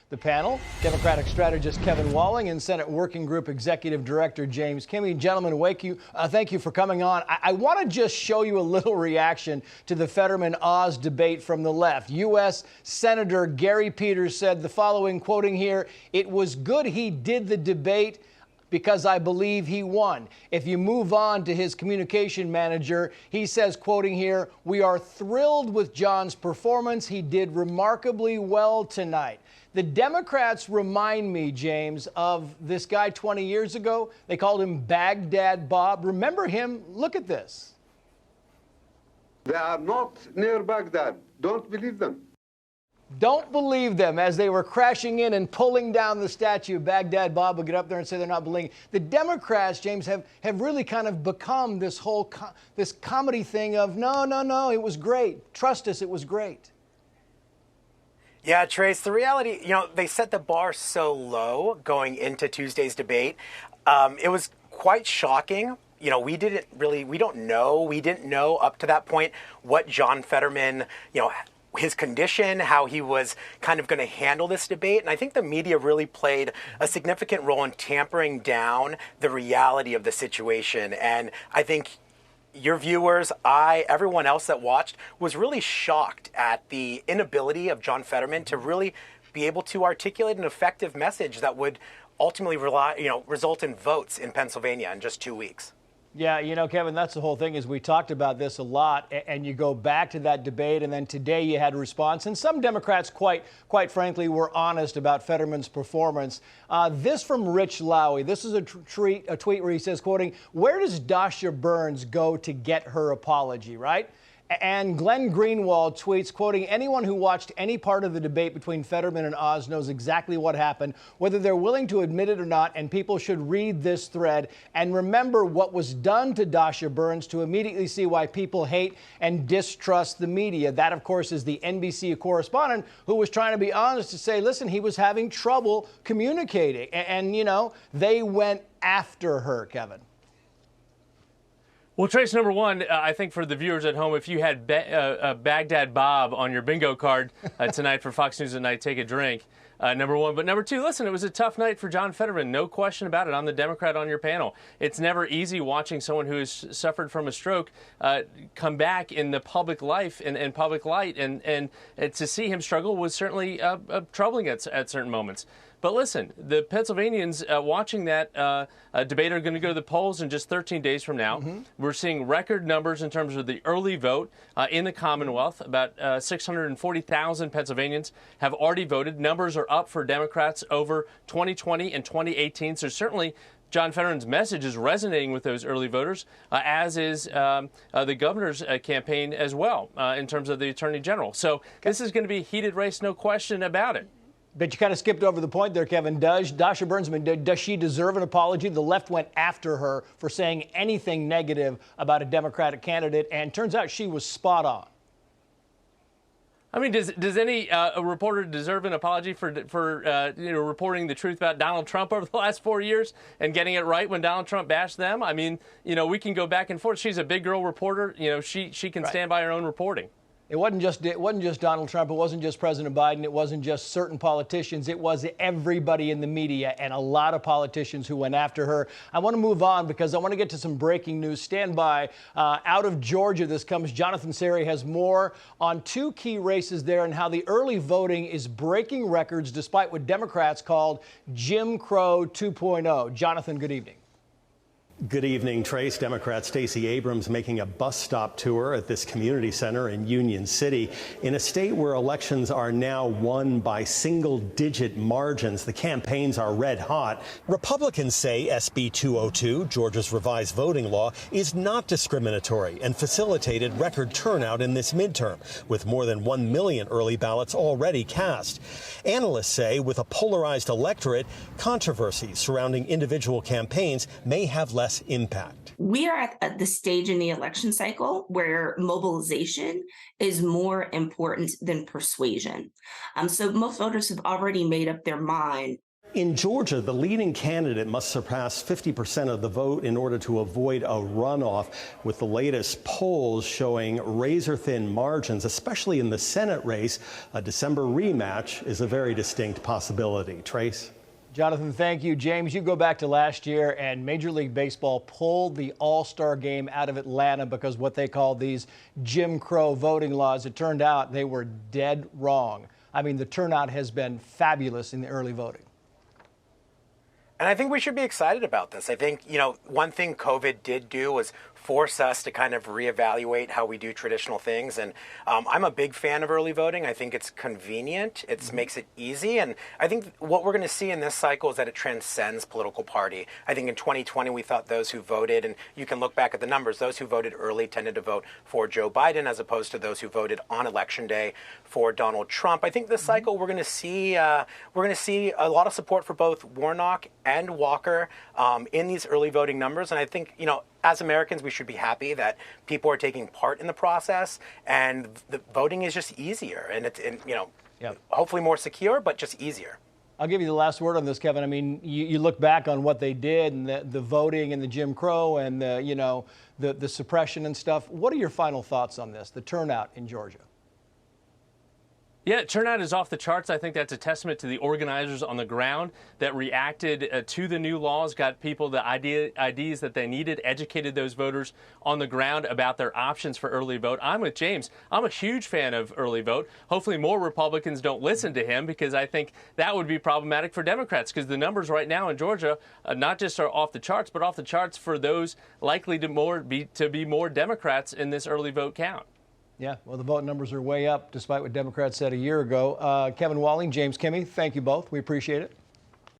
the panel, Democratic strategist Kevin Walling and Senate Working Group Executive Director James Kimmey. Gentlemen, thank you for coming on. I want to just show you a little reaction to the Fetterman-Oz debate from the left. U.S. Senator Gary Peters said the following, quoting here, "It was good he did the debate because I believe he won." If you move on to his communication manager, he says, quoting here, "We are thrilled with John's performance. He did remarkably well tonight." The Democrats remind me, James, of this guy 20 years ago. They called him Baghdad Bob. Remember him? Look at this. They are not near Baghdad. Don't believe them. Don't believe them. As they were crashing in and pulling down the statue, Baghdad Bob would get up there and say they're not believing. The Democrats, James, have really kind of become this whole this comedy thing of no, it was great. Trust us, it was great. Yeah, Trace, the reality, they set the bar so low going into Tuesday's debate. It was quite shocking. We didn't know up to that point what John Fetterman, his condition, how he was kind of going to handle this debate. And I think the media really played a significant role in tampering down the reality of the situation. And I think your viewers, everyone else that watched was really shocked at the inability of John Fetterman to really be able to articulate an effective message that would ultimately result in votes in Pennsylvania in just 2 weeks. Yeah, Kevin, that's the whole thing is we talked about this a lot, and you go back to that debate, and then today you had a response. And some Democrats, quite frankly, were honest about Fetterman's performance. This from Rich Lowy. This is a tweet where he says, quoting, "Where does Dasha Burns go to get her apology," right? And Glenn Greenwald tweets, quoting, "Anyone who watched any part of the debate between Fetterman and Oz knows exactly what happened, whether they're willing to admit it or not, and people should read this thread and remember what was done to Dasha Burns to immediately see why people hate and distrust the media." That, of course, is the NBC correspondent who was trying to be honest to say, listen, he was having trouble communicating. And they went after her, Kevin. Well, Trace, number one, I think for the viewers at home, if you had Baghdad Bob on your bingo card tonight for Fox News at Night, take a drink, number one. But number two, listen, it was a tough night for John Fetterman. No question about it. I'm the Democrat on your panel. It's never easy watching someone who has suffered from a stroke come back in the public life and public light. And to see him struggle was certainly troubling at certain moments. But listen, the Pennsylvanians watching that debate are going to go to the polls in just 13 days from now. Mm-hmm. We're seeing record numbers in terms of the early vote in the Commonwealth. About 640,000 Pennsylvanians have already voted. Numbers are up for Democrats over 2020 and 2018. So certainly John Fetterman's message is resonating with those early voters, as is the governor's campaign as well, in terms of the attorney general. So this is going to be a heated race, no question about it. But you kind of skipped over the point there, Kevin. Does Dasha Burns, does she deserve an apology? The left went after her for saying anything negative about a Democratic candidate, and turns out she was spot on. I mean, does any a reporter deserve an apology for reporting the truth about Donald Trump over the last 4 years and getting it right when Donald Trump bashed them? I mean, we can go back and forth. She's a big girl reporter. She can stand by her own reporting. It wasn't just Donald Trump. It wasn't just President Biden. It wasn't just certain politicians. It was everybody in the media and a lot of politicians who went after her. I want to move on because I want to get to some breaking news. Stand by. Out of Georgia, this comes. Jonathan Seri has more on two key races there and how the early voting is breaking records despite what Democrats called Jim Crow 2.0. Jonathan, good evening. Good evening, Trace. Democrat Stacey Abrams making a bus stop tour at this community center in Union City. In a state where elections are now won by single-digit margins, the campaigns are red hot. Republicans say SB 202, Georgia's revised voting law, is not discriminatory and facilitated record turnout in this midterm, with more than 1 million early ballots already cast. Analysts say with a polarized electorate, controversies surrounding individual campaigns may have less impact. We are at the stage in the election cycle where mobilization is more important than persuasion. So most voters have already made up their mind. In Georgia, the leading candidate must surpass 50% of the vote in order to avoid a runoff, with the latest polls showing razor-thin margins, especially in the Senate race. A December rematch is a very distinct possibility. Trace? Jonathan, thank you. James, you go back to last year, and Major League Baseball pulled the All-Star game out of Atlanta because what they called these Jim Crow voting laws. It turned out they were dead wrong. I mean, the turnout has been fabulous in the early voting. And I think we should be excited about this. I think, one thing COVID did do was force us to kind of reevaluate how we do traditional things. And I'm a big fan of early voting. I think it's convenient. It makes it easy. And I think what we're going to see in this cycle is that it transcends political party. I think in 2020, we thought those who voted, and you can look back at the numbers, those who voted early tended to vote for Joe Biden as opposed to those who voted on Election Day for Donald Trump. I think this cycle we're going to see a lot of support for both Warnock and Walker in these early voting numbers. And I think, as Americans, we should be happy that people are taking part in the process, and the voting is just easier, and it's hopefully more secure, but just easier. I'll give you the last word on this, Kevin. I mean, you look back on what they did and the voting and the Jim Crow and the suppression and stuff. What are your final thoughts on this, the turnout in Georgia? Yeah, turnout is off the charts. I think that's a testament to the organizers on the ground that reacted to the new laws, got people the IDs that they needed, educated those voters on the ground about their options for early vote. I'm with James. I'm a huge fan of early vote. Hopefully more Republicans don't listen to him, because I think that would be problematic for Democrats, because the numbers right now in Georgia not just are off the charts, but off the charts for those likely to be more Democrats in this early vote count. Yeah, well, the vote numbers are way up, despite what Democrats said a year ago. Kevin Walling, James Kimmey, thank you both. We appreciate it.